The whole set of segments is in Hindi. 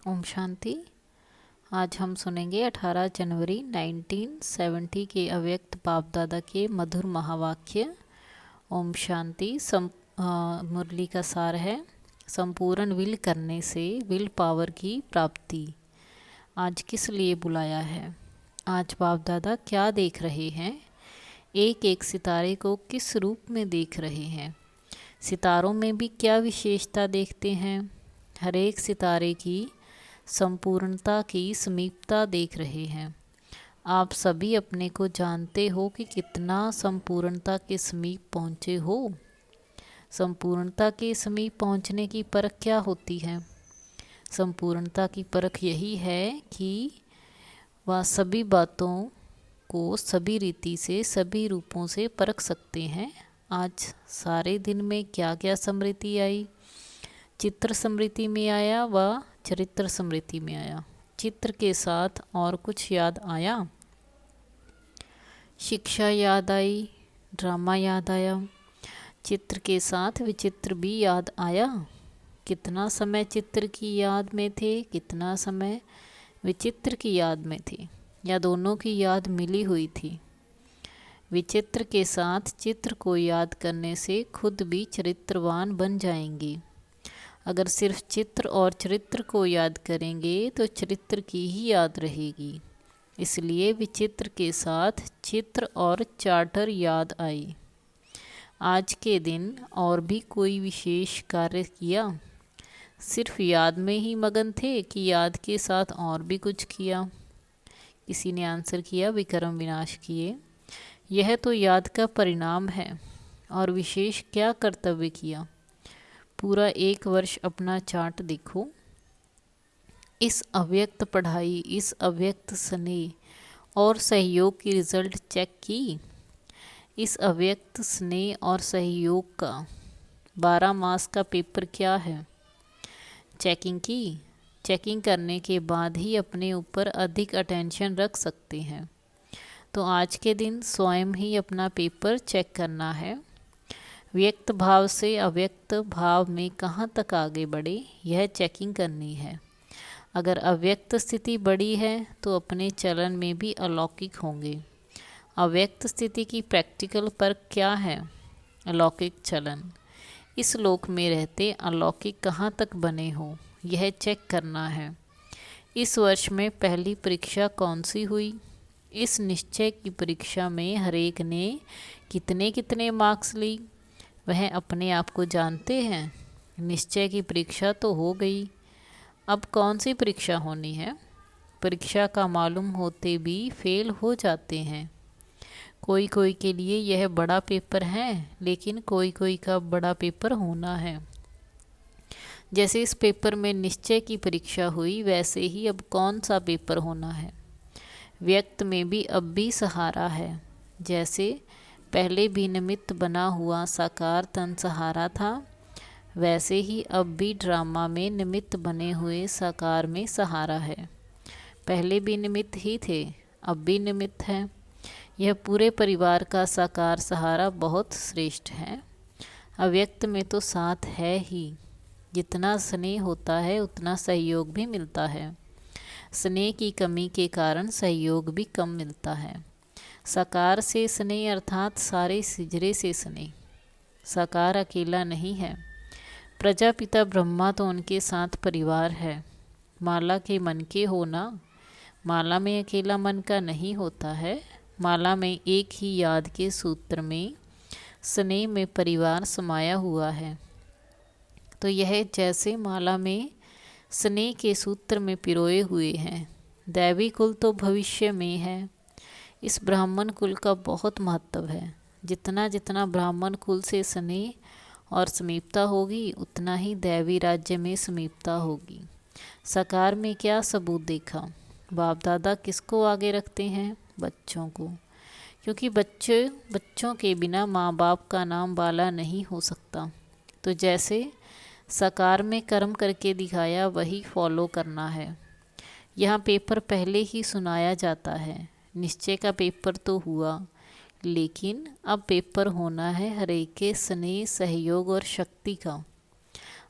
ओम शांति। आज हम सुनेंगे 18 जनवरी 1970 के अव्यक्त बाप दादा के मधुर महावाक्य। ओम शांति। मुरली का सार है, संपूर्ण विल करने से विल पावर की प्राप्ति। आज किस लिए बुलाया है? आज बाप दादा क्या देख रहे हैं? एक एक सितारे को किस रूप में देख रहे हैं? सितारों में भी क्या विशेषता देखते हैं? हर एक सितारे की संपूर्णता की समीपता देख रहे हैं। आप सभी अपने को जानते हो कि कितना संपूर्णता के समीप पहुँचे हो। संपूर्णता के समीप पहुँचने की परख क्या होती है? संपूर्णता की परख यही है कि वह सभी बातों को सभी रीति से, सभी रूपों से परख सकते हैं। आज सारे दिन में क्या क्या स्मृति आई? चित्र स्मृति में आया व चरित्र स्मृति में आया। चित्र के साथ और कुछ याद आया? शिक्षा याद आई, ड्रामा याद आया। चित्र के साथ विचित्र भी याद आया। कितना समय चित्र की याद में थे, कितना समय विचित्र की याद में थे, या दोनों की याद मिली हुई थी? विचित्र के साथ चित्र को याद करने से खुद भी चरित्रवान बन जाएंगे। अगर सिर्फ चित्र और चरित्र को याद करेंगे तो चरित्र की ही याद रहेगी। इसलिए विचित्र के साथ चित्र और चार्टर याद आई। आज के दिन और भी कोई विशेष कार्य किया? सिर्फ याद में ही मगन थे कि याद के साथ और भी कुछ किया? किसी ने आंसर किया, विक्रम विनाश किए। यह तो याद का परिणाम है। और विशेष क्या कर्तव्य किया? पूरा एक वर्ष अपना चार्ट देखो। इस अव्यक्त पढ़ाई, इस अव्यक्त स्नेह और सहयोग की रिजल्ट चेक की। इस अव्यक्त स्नेह और सहयोग का 12 मास का पेपर क्या है? चेकिंग की। चेकिंग करने के बाद ही अपने ऊपर अधिक अटेंशन रख सकते हैं। तो आज के दिन स्वयं ही अपना पेपर चेक करना है। व्यक्त भाव से अव्यक्त भाव में कहाँ तक आगे बढ़े, यह चेकिंग करनी है। अगर अव्यक्त स्थिति बड़ी है तो अपने चलन में भी अलौकिक होंगे। अव्यक्त स्थिति की प्रैक्टिकल परख क्या है? अलौकिक चलन। इस लोक में रहते अलौकिक कहाँ तक बने हो, यह चेक करना है। इस वर्ष में पहली परीक्षा कौन सी हुई? इस निश्चय की परीक्षा में हरेक ने कितने कितने मार्क्स ली, वह अपने आप को जानते हैं। निश्चय की परीक्षा तो हो गई, अब कौन सी परीक्षा होनी है? परीक्षा का मालूम होते भी फेल हो जाते हैं। कोई कोई के लिए यह बड़ा पेपर है, लेकिन कोई कोई का बड़ा पेपर होना है। जैसे इस पेपर में निश्चय की परीक्षा हुई, वैसे ही अब कौन सा पेपर होना है? व्यक्त में भी अब भी सहारा है। जैसे पहले भी निमित्त बना हुआ साकार तन सहारा था, वैसे ही अब भी ड्रामा में निमित्त बने हुए साकार में सहारा है। पहले भी निमित्त ही थे, अब भी निमित्त है। यह पूरे परिवार का साकार सहारा बहुत श्रेष्ठ है। अव्यक्त में तो साथ है ही। जितना स्नेह होता है उतना सहयोग भी मिलता है। स्नेह की कमी के कारण सहयोग भी कम मिलता है। साकार से स्नेह अर्थात सारे सिजरे से स्नेह। साकार अकेला नहीं है। प्रजापिता ब्रह्मा तो उनके साथ परिवार है। माला के मन के होना, माला में अकेला मन का नहीं होता है। माला में एक ही याद के सूत्र में स्नेह में परिवार समाया हुआ है। तो यह जैसे माला में स्नेह के सूत्र में पिरोए हुए हैं। दैवी कुल तो भविष्य में है। इस ब्राह्मण कुल का बहुत महत्व है। जितना जितना ब्राह्मण कुल से स्नेह और समीपता होगी, उतना ही दैवी राज्य में समीपता होगी। साकार में क्या सबूत देखा? बाप दादा किसको आगे रखते हैं? बच्चों को। क्योंकि बच्चों के बिना माँ बाप का नाम बाला नहीं हो सकता। तो जैसे साकार में कर्म करके दिखाया, वही फॉलो करना है। यहाँ पेपर पहले ही सुनाया जाता है। निश्चय का पेपर तो हुआ, लेकिन अब पेपर होना है हरेक के स्नेह, सहयोग और शक्ति का।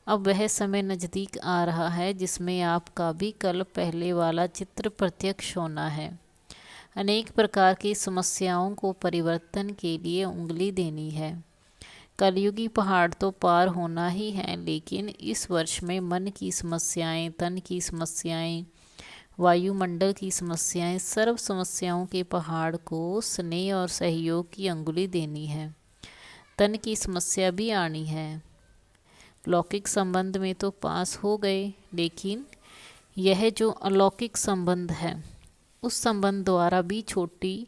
अब वह समय नज़दीक आ रहा है जिसमें आपका भी कल पहले वाला चित्र प्रत्यक्ष होना है। अनेक प्रकार की समस्याओं को परिवर्तन के लिए उंगली देनी है। कलयुगी पहाड़ तो पार होना ही है, लेकिन इस वर्ष में मन की समस्याएं, तन की समस्याएं, वायुमंडल की समस्याएं, सर्व समस्याओं के पहाड़ को स्नेह और सहयोग की अंगुली देनी है। तन की समस्या भी आनी है। लौकिक संबंध में तो पास हो गए, लेकिन यह जो अलौकिक संबंध है उस संबंध द्वारा भी छोटी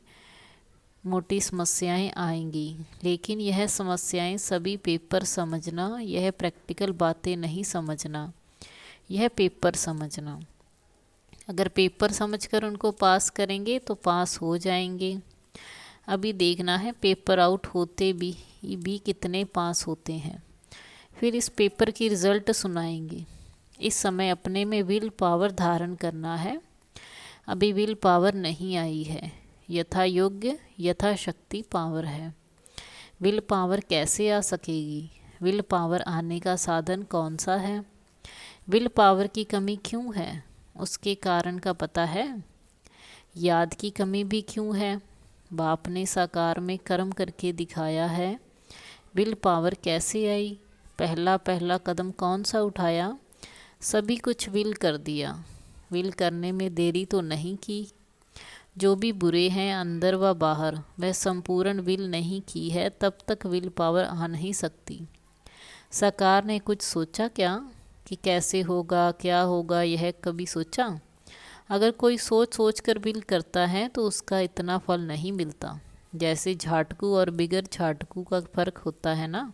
मोटी समस्याएं आएंगी, लेकिन यह समस्याएं सभी पेपर समझना, यह प्रैक्टिकल बातें नहीं समझना, यह पेपर समझना। अगर पेपर समझकर उनको पास करेंगे तो पास हो जाएंगे। अभी देखना है पेपर आउट होते भी कितने पास होते हैं, फिर इस पेपर की रिज़ल्ट सुनाएंगे। इस समय अपने में विल पावर धारण करना है। अभी विल पावर नहीं आई है, यथा योग्य यथाशक्ति पावर है। विल पावर कैसे आ सकेगी? विल पावर आने का साधन कौन सा है? विल पावर की कमी क्यों है? उसके कारण का पता है? याद की कमी भी क्यों है? बाप ने साकार में कर्म करके दिखाया है। विल पावर कैसे आई? पहला पहला कदम कौन सा उठाया? सभी कुछ विल कर दिया। विल करने में देरी तो नहीं की। जो भी बुरे हैं अंदर व बाहर, वह संपूर्ण विल नहीं की है, तब तक विल पावर आ नहीं सकती। साकार ने कुछ सोचा क्या कि कैसे होगा, क्या होगा, यह कभी सोचा? अगर कोई सोच सोच कर विल करता है तो उसका इतना फल नहीं मिलता। जैसे झाटकू और बिगर झाटकू का फर्क होता है ना।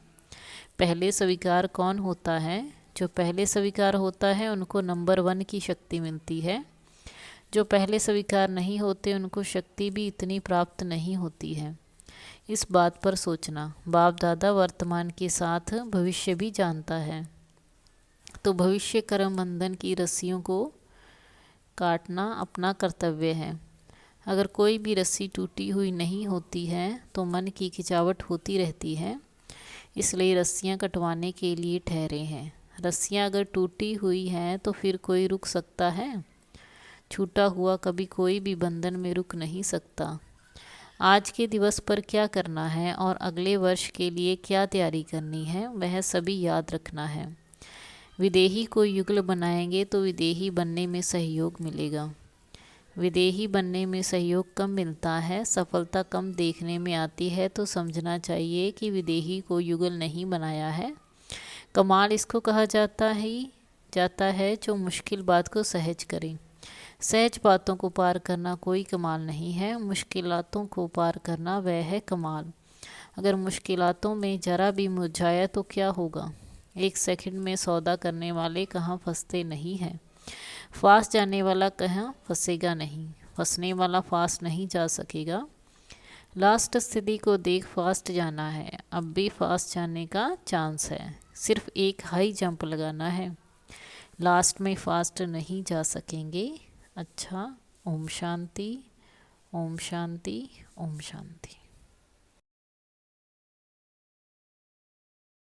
पहले स्वीकार कौन होता है? जो पहले स्वीकार होता है उनको नंबर 1 की शक्ति मिलती है। जो पहले स्वीकार नहीं होते उनको शक्ति भी इतनी प्राप्त नहीं होती है। इस बात पर सोचना। बाप दादा वर्तमान के साथ भविष्य भी जानता है, तो भविष्य कर्म बंधन की रस्सियों को काटना अपना कर्तव्य है। अगर कोई भी रस्सी टूटी हुई नहीं होती है तो मन की खिंचावट होती रहती है, इसलिए रस्सियाँ कटवाने के लिए ठहरे हैं। रस्सियाँ अगर टूटी हुई हैं तो फिर कोई रुक सकता है? छूटा हुआ कभी कोई भी बंधन में रुक नहीं सकता। आज के दिवस पर क्या करना है और अगले वर्ष के लिए क्या तैयारी करनी है, वह सभी याद रखना है। विदेही को युगल बनाएंगे तो विदेही बनने में सहयोग मिलेगा। विदेही बनने में सहयोग कम मिलता है, सफलता कम देखने में आती है, तो समझना चाहिए कि विदेही को युगल नहीं बनाया है। कमाल इसको कहा जाता है जो मुश्किल बात को सहज करे। सहज बातों को पार करना कोई कमाल नहीं है, मुश्किलातों को पार करना वह है कमाल। अगर मुश्किलातों में जरा भी मुरझाया तो क्या होगा? 1 सेकंड में सौदा करने वाले कहाँ फंसते नहीं हैं। फास्ट जाने वाला कहाँ फंसेगा नहीं, फंसने वाला फास्ट नहीं जा सकेगा। लास्ट स्थिति को देख फास्ट जाना है। अब भी फास्ट जाने का चांस है, सिर्फ एक हाई जंप लगाना है। लास्ट में फास्ट नहीं जा सकेंगे। अच्छा, ओम शांति, ओम शांति, ओम शांति।